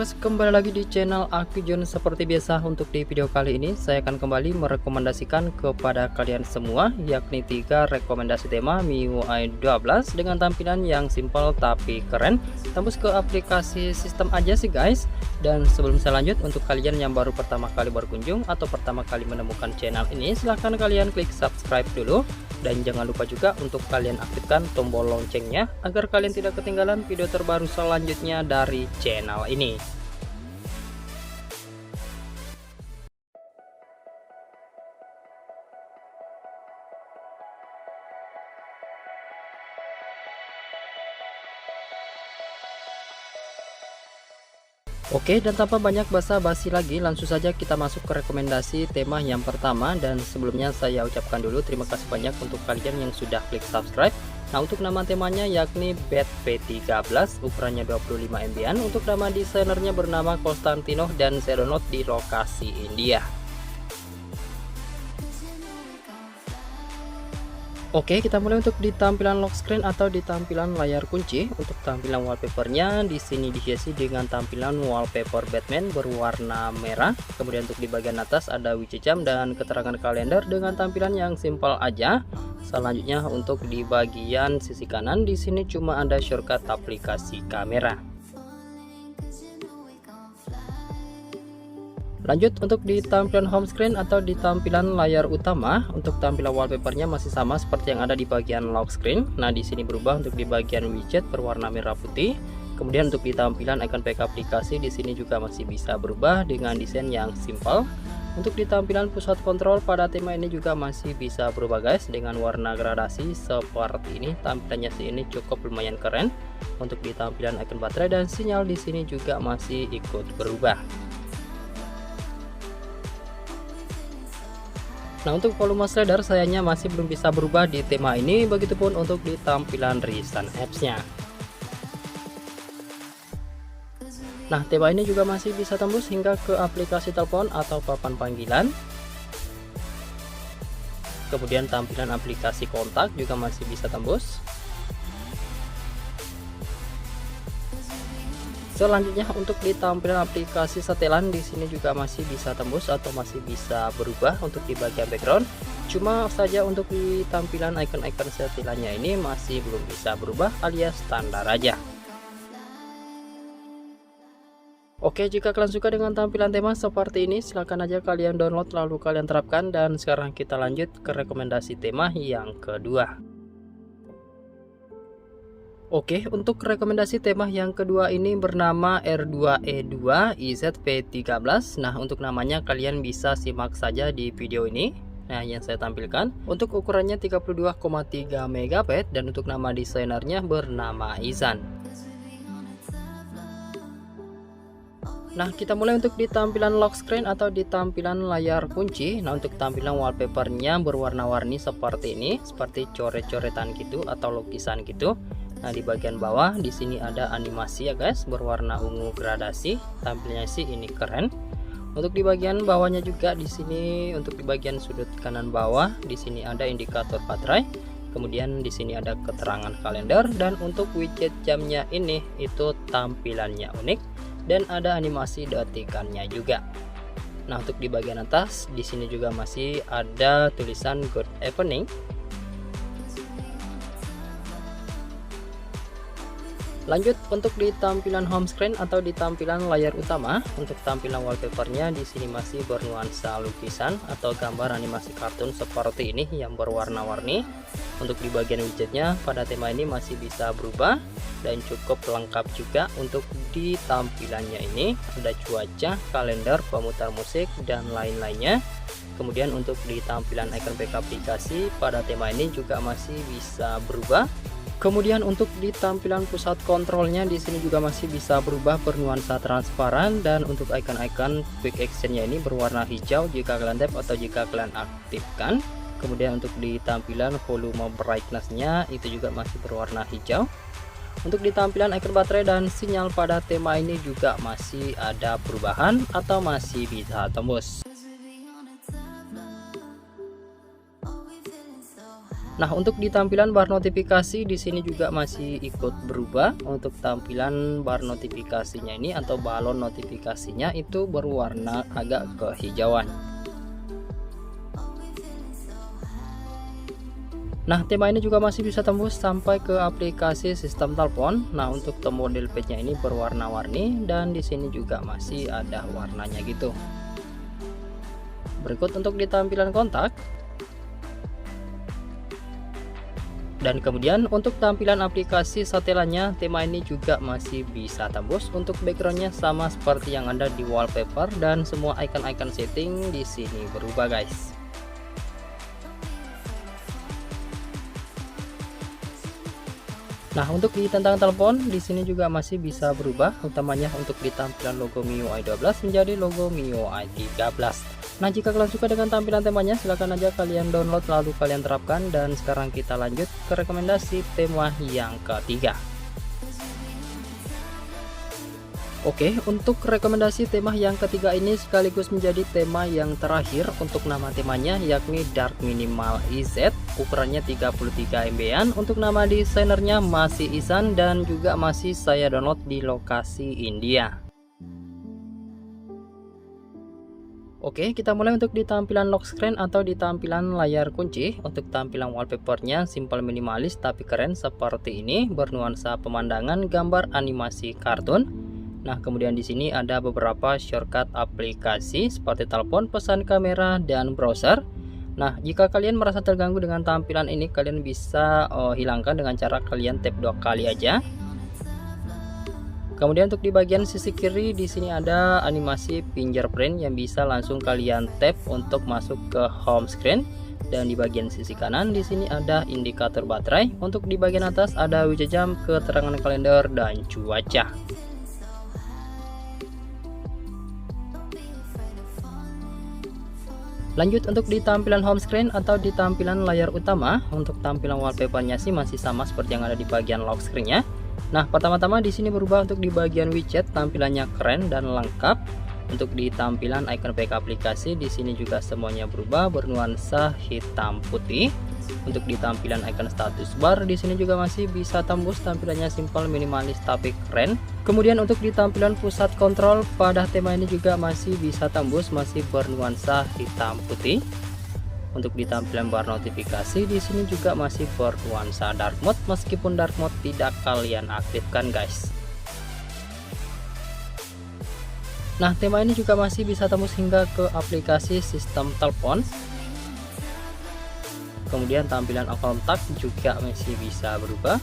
guys, kembali lagi di channel Akijun. Seperti biasa, untuk di video kali ini saya akan kembali merekomendasikan kepada kalian semua, yakni 3 rekomendasi tema MIUI 12 dengan tampilan yang simpel tapi keren. Tembus ke aplikasi sistem aja sih guys. Dan sebelum saya lanjut, untuk kalian yang baru pertama kali berkunjung atau pertama kali menemukan channel ini, silahkan kalian klik subscribe dulu. Dan jangan lupa juga untuk kalian aktifkan tombol loncengnya agar kalian tidak ketinggalan video terbaru selanjutnya dari channel ini. Oke, dan tanpa banyak basa-basi lagi, langsung saja kita masuk ke rekomendasi tema yang pertama. Dan sebelumnya saya ucapkan dulu terima kasih banyak untuk kalian yang sudah klik subscribe. Nah, untuk nama temanya yakni Bed V13, ukurannya 25 MB-an. Untuk nama desainernya bernama Konstantino dan saya download di lokasi India. Oke, kita mulai untuk di tampilan lock screen atau di tampilan layar kunci. Untuk tampilan wallpapernya di sini dihiasi dengan tampilan wallpaper Batman berwarna merah. Kemudian untuk di bagian atas ada widget jam dan keterangan kalender dengan tampilan yang simpel aja. Selanjutnya untuk di bagian sisi kanan di sini cuma ada shortcut aplikasi kamera. Lanjut untuk di tampilan home screen atau di tampilan layar utama. Untuk tampilan wallpapernya masih sama seperti yang ada di bagian lock screen. Nah, di sini berubah untuk di bagian widget berwarna merah putih. Kemudian untuk di tampilan icon pack aplikasi di sini juga masih bisa berubah dengan desain yang simpel. Untuk di tampilan pusat kontrol pada tema ini juga masih bisa berubah guys, dengan warna gradasi seperti ini. Tampilannya sih ini cukup lumayan keren. Untuk di tampilan icon baterai dan sinyal di sini juga masih ikut berubah. Nah, untuk volume slider sayangnya masih belum bisa berubah di tema ini, begitupun untuk di tampilan recent apps-nya. Nah, tema ini juga masih bisa tembus hingga ke aplikasi telepon atau papan panggilan. Kemudian tampilan aplikasi kontak juga masih bisa tembus. Selanjutnya untuk di tampilan aplikasi setelan di sini juga masih bisa tembus atau masih bisa berubah untuk di bagian background. Cuma saja untuk di tampilan icon-icon setelannya ini masih belum bisa berubah alias standar aja. Oke, jika kalian suka dengan tampilan tema seperti ini, silahkan aja kalian download lalu kalian terapkan. Dan sekarang kita lanjut ke rekomendasi tema yang kedua. Oke, untuk rekomendasi tema yang kedua ini bernama R2E2 IZV13. Nah, untuk namanya kalian bisa simak saja di video ini. Nah, yang saya tampilkan untuk ukurannya 32,3 MB dan untuk nama desainernya bernama Izan. Nah, kita mulai untuk di tampilan lock screen atau di tampilan layar kunci. Nah, untuk tampilan wallpapernya berwarna-warni seperti ini, seperti coret-coretan gitu atau lukisan gitu. Nah, di bagian bawah di sini ada animasi ya guys, berwarna ungu gradasi. Tampilnya sih ini keren. Untuk di bagian bawahnya juga di sini untuk di bagian sudut kanan bawah di sini ada indikator baterai. Kemudian di sini ada keterangan kalender dan untuk widget jamnya ini itu tampilannya unik dan ada animasi detikannya juga. Nah, untuk di bagian atas di sini juga masih ada tulisan good evening. Lanjut untuk di tampilan home screen atau di tampilan layar utama. Untuk tampilan wallpapernya di sini masih bernuansa lukisan atau gambar animasi kartun seperti ini yang berwarna-warni. Untuk di bagian widgetnya pada tema ini masih bisa berubah dan cukup lengkap juga. Untuk di tampilannya ini ada cuaca, kalender, pemutar musik dan lain-lainnya. Kemudian untuk di tampilan icon pack aplikasi pada tema ini juga masih bisa berubah. Kemudian untuk di tampilan pusat kontrolnya di sini juga masih bisa berubah bernuansa transparan dan untuk icon-icon quick actionnya ini berwarna hijau jika kalian tap atau jika kalian aktifkan. Kemudian untuk di tampilan volume brightness-nya itu juga masih berwarna hijau. Untuk di tampilan icon baterai dan sinyal pada tema ini juga masih ada perubahan atau masih bisa tembus. Nah, untuk di tampilan bar notifikasi di sini juga masih ikut berubah. Untuk tampilan bar notifikasinya ini atau balon notifikasinya itu berwarna agak kehijauan. Nah, tema ini juga masih bisa tembus sampai ke aplikasi sistem telepon. Nah, untuk tombol padnya ini berwarna-warni dan di sini juga masih ada warnanya gitu. Berikut untuk di tampilan kontak. Dan kemudian untuk tampilan aplikasi setelannya, tema ini juga masih bisa tembus. Untuk backgroundnya sama seperti yang ada di wallpaper dan semua icon-icon setting di sini berubah guys. Nah, untuk di tentang telepon di sini juga masih bisa berubah, utamanya untuk di tampilan logo MIUI 12 menjadi logo MIUI 13. Nah, jika kalian suka dengan tampilan temanya, silahkan aja kalian download lalu kalian terapkan. Dan sekarang kita lanjut ke rekomendasi tema yang ketiga. Oke, untuk rekomendasi tema yang ketiga ini sekaligus menjadi tema yang terakhir untuk nama temanya, yakni Dark Minimal IZ, ukurannya 33 MB-an. Untuk nama desainernya masih Ihsan dan juga masih saya download di lokasi India. Oke, kita mulai untuk di tampilan lock screen atau di tampilan layar kunci. Untuk tampilan wallpapernya simple minimalis tapi keren seperti ini, bernuansa pemandangan gambar animasi kartun. Nah, kemudian di sini ada beberapa shortcut aplikasi seperti telepon, pesan kamera, dan browser. Nah, jika kalian merasa terganggu dengan tampilan ini, kalian bisa hilangkan dengan cara kalian tap 2 kali aja. Kemudian untuk di bagian sisi kiri di sini ada animasi fingerprint yang bisa langsung kalian tap untuk masuk ke home screen. Dan di bagian sisi kanan di sini ada indikator baterai. Untuk di bagian atas ada widget jam, keterangan kalender, dan cuaca. Lanjut untuk di tampilan home screen atau di tampilan layar utama. Untuk tampilan wallpapernya sih masih sama seperti yang ada di bagian lock screen-nya. Nah, pertama-tama di sini berubah untuk di bagian widget, tampilannya keren dan lengkap. Untuk di tampilan icon back aplikasi di sini juga semuanya berubah, bernuansa hitam putih. Untuk di tampilan icon status bar di sini juga masih bisa tembus, tampilannya simple minimalis tapi keren. Kemudian untuk di tampilan pusat kontrol pada tema ini juga masih bisa tembus, masih bernuansa hitam putih. Untuk di tampilan bar notifikasi di sini juga masih bernuansa dark mode, meskipun dark mode tidak kalian aktifkan guys. Nah, tema ini juga masih bisa tembus hingga ke aplikasi sistem telepon. Kemudian tampilan kontak juga masih bisa berubah.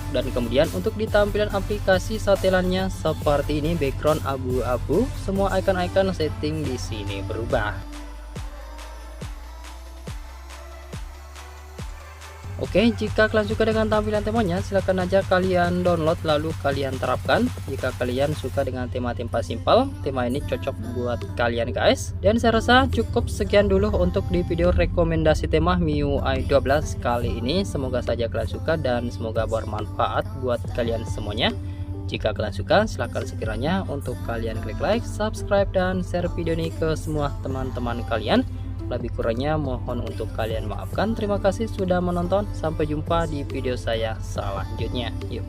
Dan kemudian untuk di tampilan aplikasi setelannya seperti ini, background abu-abu, semua icon-icon setting di sini berubah. Oke, jika kalian suka dengan tampilan temanya, silahkan aja kalian download lalu kalian terapkan. Jika kalian suka dengan tema-tema simpel, tema ini cocok buat kalian guys. Dan saya rasa cukup sekian dulu untuk di video rekomendasi tema MIUI 12 kali ini. Semoga saja kalian suka dan semoga bermanfaat buat kalian semuanya. Jika kalian suka, silahkan sekiranya untuk kalian klik like, subscribe, dan share video ini ke semua teman-teman kalian. Lebih kurangnya mohon untuk kalian maafkan. Terima kasih sudah menonton. Sampai jumpa di video saya selanjutnya. Yuk.